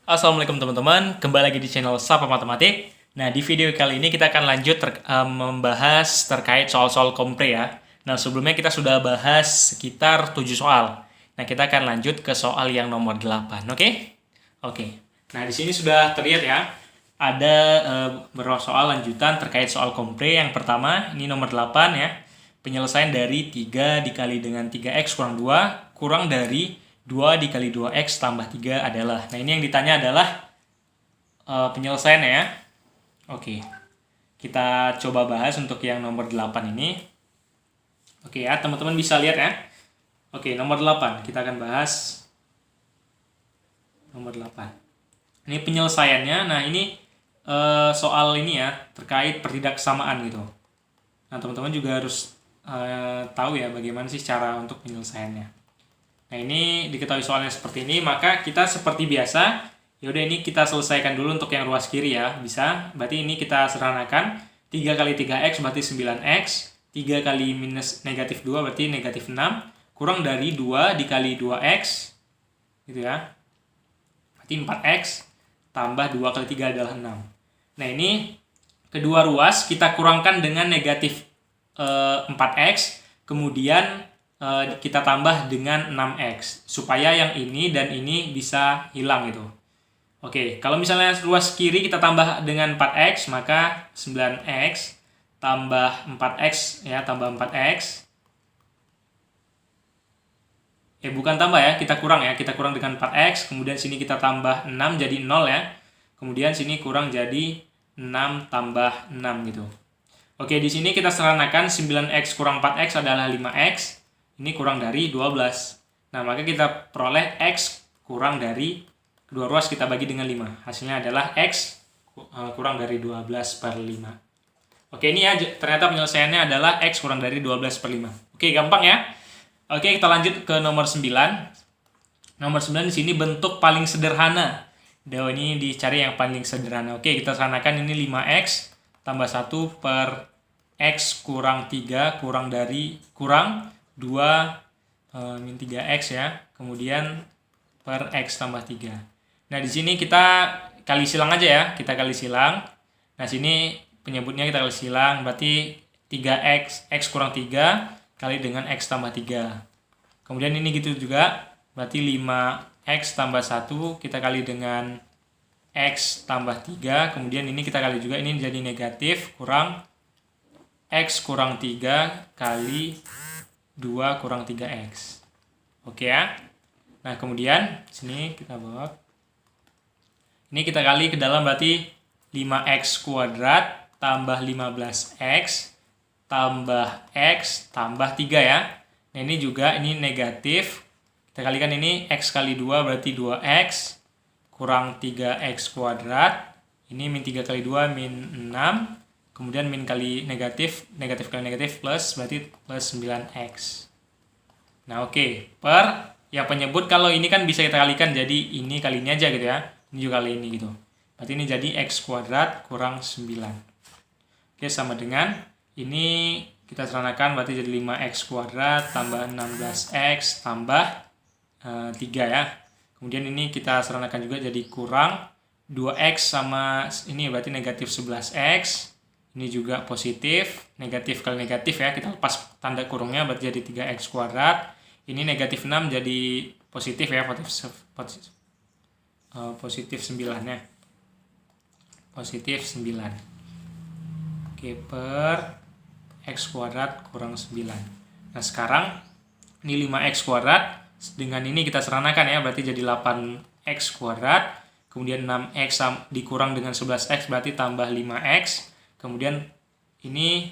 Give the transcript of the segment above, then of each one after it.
Assalamualaikum teman-teman, kembali lagi di channel Sapa Matematik. Nah, di video kali ini kita akan lanjut membahas terkait soal-soal kompre ya. Nah, sebelumnya kita sudah bahas sekitar 7 soal. Nah, kita akan lanjut ke soal yang nomor 8, oke? Oke. Nah, di sini sudah terlihat ya, ada beberapa soal lanjutan terkait soal kompre. Yang pertama, ini nomor 8 ya. Penyelesaian dari 3 dikali dengan 3x kurang 2 kurang dari 2 dikali 2x tambah 3 adalah. Nah, ini yang ditanya adalah penyelesaiannya ya. Oke. Kita coba bahas untuk yang nomor 8 ini. Oke ya, teman-teman bisa lihat ya. Oke, nomor 8. Kita akan bahas nomor 8. Ini penyelesaiannya. Nah, ini soal ini ya, terkait pertidaksamaan gitu. Nah, teman-teman juga harus tahu ya bagaimana sih cara untuk penyelesaiannya. Nah, ini diketahui soalnya seperti ini, maka kita seperti biasa, yaudah ini kita selesaikan dulu untuk yang ruas kiri ya, bisa. Berarti ini kita sederhanakan, 3 kali 3x berarti 9x, 3 kali minus negatif 2 berarti negatif 6, kurang dari 2 dikali 2x, gitu ya. Berarti 4x, tambah 2 kali 3 adalah 6. Nah, ini kedua ruas kita kurangkan dengan negatif 4x, kemudian kita tambah dengan 6x supaya yang ini dan ini bisa hilang gitu. Oke, kalau misalnya ruas kiri kita tambah dengan 4x, maka 9x tambah 4x ya, tambah 4x. Bukan tambah ya, kita kurang ya, kita kurang dengan 4x, kemudian sini kita tambah 6 jadi 0 ya. Kemudian sini kurang jadi 6 tambah 6 gitu. Oke, di sini kita sederhanakan 9x kurang 4x adalah 5x. Ini kurang dari 12. Nah, maka kita peroleh X kurang dari kedua ruas kita bagi dengan 5. Hasilnya adalah X kurang dari 12 per 5. Oke, ini ya ternyata penyelesaiannya adalah X kurang dari 12 per 5. Oke, gampang ya. Oke, kita lanjut ke nomor 9. Nomor 9 di sini bentuk paling sederhana. Ini dicari yang paling sederhana. Oke, kita sederhanakan ini 5X tambah 1 per X kurang 3 kurang 2 min 3x ya, kemudian per x tambah 3. Nah, di sini kita kali silang aja ya, kita kali silang. Nah, sini penyebutnya kita kali silang, berarti 3x, x kurang 3 kali dengan x tambah 3. Kemudian ini gitu juga, berarti 5x tambah 1 kita kali dengan x tambah 3, kemudian ini kita kali juga, ini jadi negatif, kurang x kurang 3 kali 2 kurang 3x. Oke ya. Nah, kemudian sini kita bawa. Ini kita kali ke dalam berarti 5x kuadrat tambah 15x tambah x tambah 3 ya. Nah, ini juga ini negatif. Kita kalikan ini x kali 2 berarti 2x kurang 3x kuadrat. Ini min 3 kali 2 min 6. Kemudian min kali negatif, negatif kali negatif plus, berarti plus 9x. Nah, oke. Per, yang penyebut kalau ini kan bisa kita kalikan, jadi ini kali ini aja gitu ya. Ini juga kali ini gitu. Berarti ini jadi x kuadrat kurang 9. Oke, sama dengan, ini kita sederhanakan, berarti jadi 5x kuadrat tambah 16x tambah 3 ya. Kemudian ini kita sederhanakan juga jadi kurang 2x sama ini berarti negatif 11x. Ini juga positif, negatif kali negatif ya, kita lepas tanda kurungnya berarti jadi 3x kuadrat. Ini negatif 6 jadi positif ya, positif 9 ya. Positif 9. Oke, per x kuadrat kurang 9. Nah, sekarang ini 5x kuadrat, dengan ini kita sederhanakan ya, berarti jadi 8x kuadrat. Kemudian 6x dikurang dengan 11x berarti tambah 5x. Kemudian ini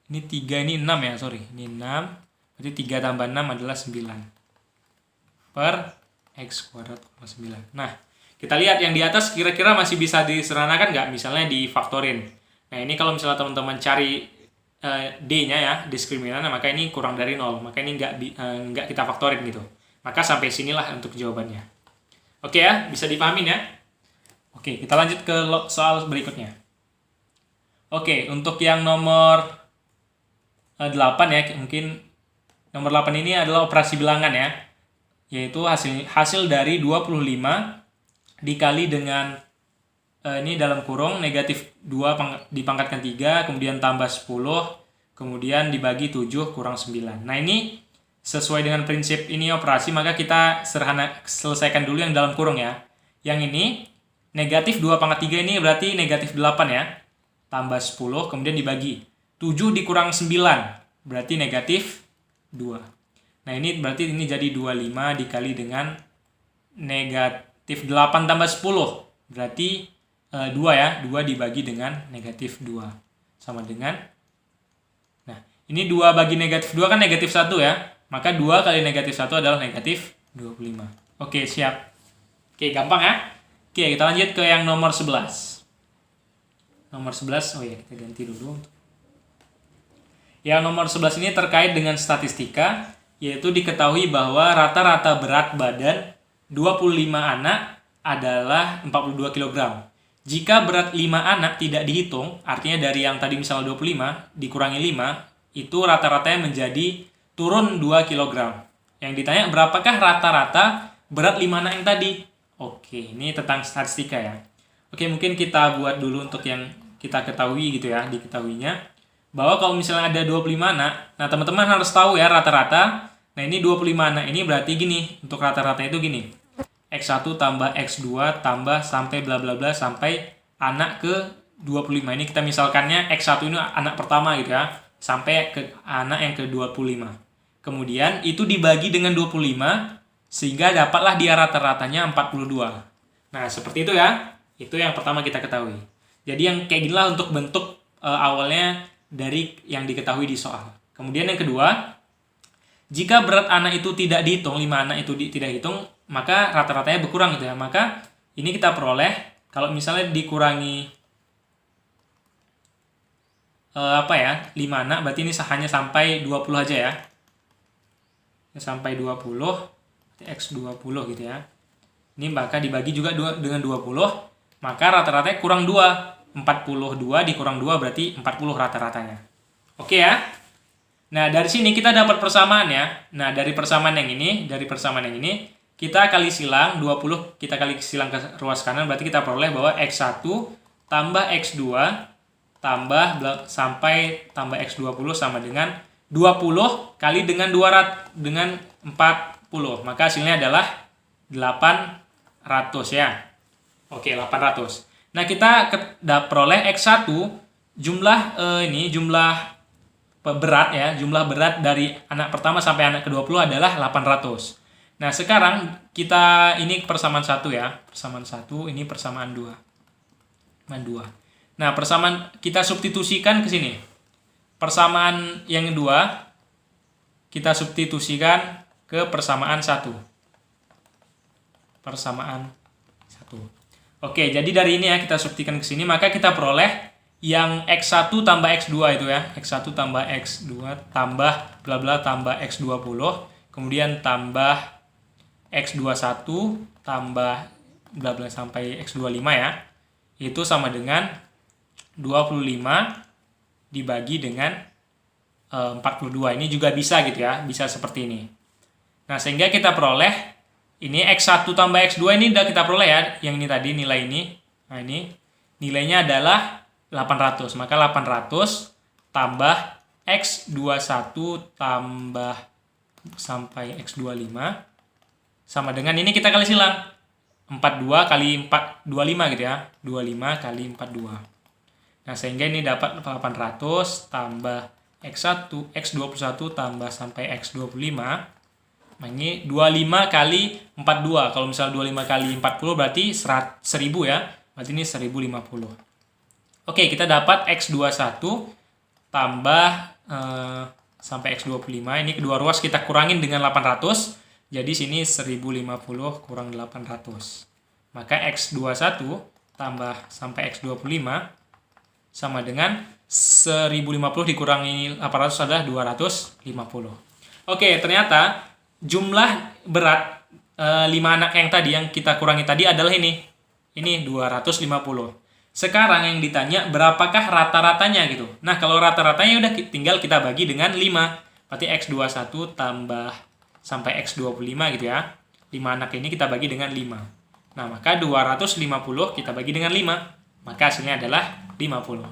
3, ini 6 ya, sorry. Ini 6, berarti 3 tambah 6 adalah 9. Per x kuadrat kurang 9. Nah, kita lihat yang di atas kira-kira masih bisa disederhanakan nggak? Misalnya difaktorin. Nah, ini kalau misalnya teman-teman cari D-nya ya, diskriminannya, maka ini kurang dari 0. Maka ini nggak kita faktorin gitu. Maka sampai sinilah untuk jawabannya. Oke ya, bisa dipahamin ya? Oke, kita lanjut ke soal berikutnya. Oke, untuk yang nomor 8 ya, mungkin nomor 8 ini adalah operasi bilangan ya, yaitu hasil dari 25 dikali dengan ini dalam kurung negatif 2 dipangkatkan 3, kemudian tambah 10, kemudian dibagi 7 kurang 9. Nah ini sesuai dengan prinsip ini operasi, maka kita selesaikan dulu yang dalam kurung ya. Yang ini negatif 2 pangkat 3 ini berarti negatif 8 ya. Tambah 10, kemudian dibagi 7 dikurang 9, berarti negatif 2. Nah ini berarti ini jadi 25 dikali dengan negatif 8 tambah 10, berarti 2 ya, 2 dibagi dengan negatif 2. Sama dengan, nah ini 2 bagi negatif 2 kan negatif 1 ya. Maka 2 kali negatif 1 adalah negatif 25. Oke, siap. Oke, gampang ya. Oke, kita lanjut ke yang nomor 11. Nomor 11, oh ya kita ganti dulu. Yang nomor 11 ini terkait dengan statistika, yaitu diketahui bahwa rata-rata berat badan 25 anak adalah 42 kg. Jika berat 5 anak tidak dihitung, artinya dari yang tadi misalnya 25 dikurangi 5, itu rata-ratanya menjadi turun 2 kg. Yang ditanya berapakah rata-rata berat 5 anak yang tadi? Oke, ini tentang statistika ya. Oke, mungkin kita buat dulu untuk yang kita ketahui gitu ya, diketahuinya. Bahwa kalau misalnya ada 25 anak, nah teman-teman harus tahu ya rata-rata. Nah ini 25 anak ini berarti gini, untuk rata-rata itu gini. X1 tambah X2 tambah sampai bla bla bla sampai anak ke 25. Ini kita misalkannya X1 ini anak pertama gitu ya, sampai ke anak yang ke 25. Kemudian itu dibagi dengan 25 sehingga dapatlah dia rata-ratanya 42. Nah, seperti itu ya. Itu yang pertama kita ketahui. Jadi yang kayak ginilah untuk bentuk awalnya dari yang diketahui di soal. Kemudian yang kedua, jika berat anak itu tidak dihitung, 5 anak itu tidak dihitung, maka rata-ratanya berkurang gitu ya. Maka ini kita peroleh kalau misalnya dikurangi 5 anak, berarti ini hanya sampai 20 aja ya. Sampai 20, X20 gitu ya. Ini maka dibagi juga dengan 20, maka rata-ratanya kurang 2. 42 dikurang 2 berarti 40 rata-ratanya. Oke ya. Nah, dari sini kita dapat persamaan ya. Nah, dari persamaan yang ini, kita kali silang 20, kita kali silang ke ruas kanan, berarti kita peroleh bahwa X1 tambah X2 tambah sampai tambah X20 sama dengan 20 kali dengan 200 dengan 40. Maka hasilnya adalah 800 ya. Oke, 800. Nah, kita peroleh X1 jumlah jumlah berat ya, jumlah berat dari anak pertama sampai anak ke-20 adalah 800. Nah, sekarang kita ini persamaan 1 ya. Persamaan 1, ini persamaan 2. Nah, persamaan kita substitusikan ke sini. Persamaan yang kedua kita substitusikan ke persamaan 1. Persamaan 1. Oke, jadi dari ini ya kita substitusikan ke sini, maka kita peroleh yang X1 tambah X2 itu ya. X1 tambah X2 tambah bla bla tambah X20, kemudian tambah X21 tambah bla bla sampai X25 ya. Itu sama dengan 25 dibagi dengan 42. Ini juga bisa gitu ya, bisa seperti ini. Nah, sehingga kita peroleh ini X1 tambah X2 ini udah kita peroleh ya, yang ini tadi nilai ini. Nah, ini nilainya adalah 800. Maka 800 tambah X21 tambah sampai X25 sama dengan ini kita kali silang. 42 kali 25 gitu ya. 25 kali 42. Nah, sehingga ini dapat 800 tambah X1, X21 tambah sampai X25. Nah, ini 25 kali 42. Kalau misal 25 kali 40 berarti 1000 ya. Berarti ini 1050. Oke, kita dapat X21 tambah sampai X25. Ini kedua ruas kita kurangin dengan 800. Jadi sini 1050 kurang 800. Maka X21 tambah sampai X25 sama dengan 1050 dikurangi 800 adalah 250. Oke, ternyata jumlah berat 5 anak yang tadi yang kita kurangi tadi adalah ini. Ini 250. Sekarang yang ditanya berapakah rata-ratanya gitu. Nah, kalau rata-ratanya udah tinggal kita bagi dengan 5. Berarti X21 tambah sampai X25 gitu ya. 5 anak ini kita bagi dengan 5. Nah, maka 250 kita bagi dengan 5. Maka hasilnya adalah 50.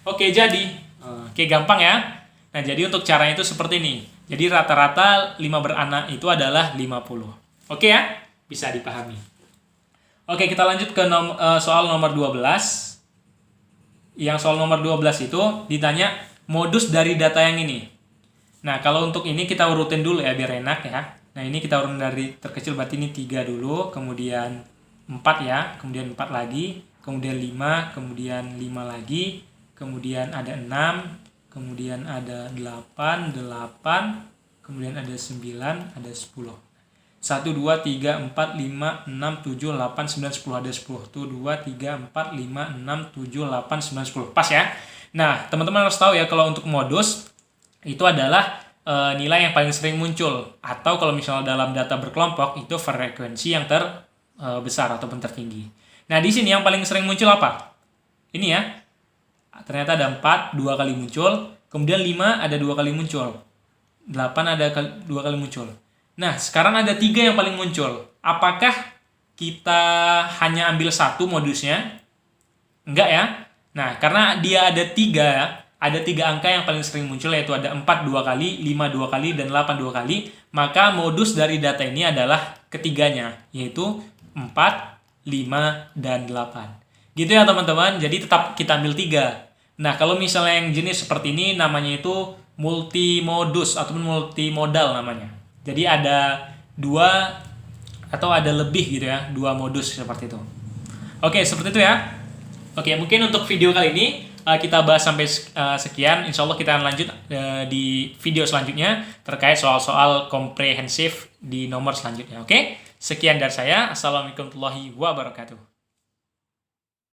Oke, jadi. Oke, gampang ya. Nah, jadi untuk caranya itu seperti ini. Jadi rata-rata 5 beranak itu adalah 50. Oke ya? Bisa dipahami. Oke, kita lanjut ke soal nomor 12. Yang soal nomor 12 itu ditanya modus dari data yang ini. Nah, kalau untuk ini kita urutin dulu ya, biar enak ya. Nah, ini kita urutin dari terkecil, berarti ini 3 dulu, kemudian 4 ya, kemudian 4 lagi, kemudian 5, kemudian 5 lagi, kemudian ada 6, kemudian ada 8, kemudian ada 9, ada 10. 1, 2, 3, 4, 5, 6, 7, 8, 9, 10. Ada 10. Tuh, 2, 3, 4, 5, 6, 7, 8, 9, 10. Pas ya? Nah, teman-teman harus tahu ya, kalau untuk modus, itu adalah nilai yang paling sering muncul. Atau kalau misalnya dalam data berkelompok, itu frekuensi yang terbesar ataupun tertinggi. Nah, di sini yang paling sering muncul apa? Ini ya. Ternyata ada 4, 2 kali muncul. Kemudian 5 ada 2 kali muncul. 8 ada 2 kali muncul. Nah, sekarang ada 3 yang paling muncul. Apakah kita hanya ambil satu modusnya? Enggak ya. Nah, karena dia ada 3 angka yang paling sering muncul, yaitu ada 4 2 kali, 5 2 kali, dan 8 2 kali. Maka modus dari data ini adalah ketiganya, yaitu 4, 5, dan 8. Gitu ya teman-teman, jadi tetap kita ambil 3. Nah, kalau misalnya yang jenis seperti ini, namanya itu multimodus ataupun multimodal namanya. Jadi ada 2 atau ada lebih gitu ya, 2 modus seperti itu. Oke, seperti itu ya. Oke, mungkin untuk video kali ini kita bahas sampai sekian. Insya Allah kita akan lanjut di video selanjutnya terkait soal-soal komprehensif di nomor selanjutnya. Oke, sekian dari saya. Assalamualaikum warahmatullahi wabarakatuh.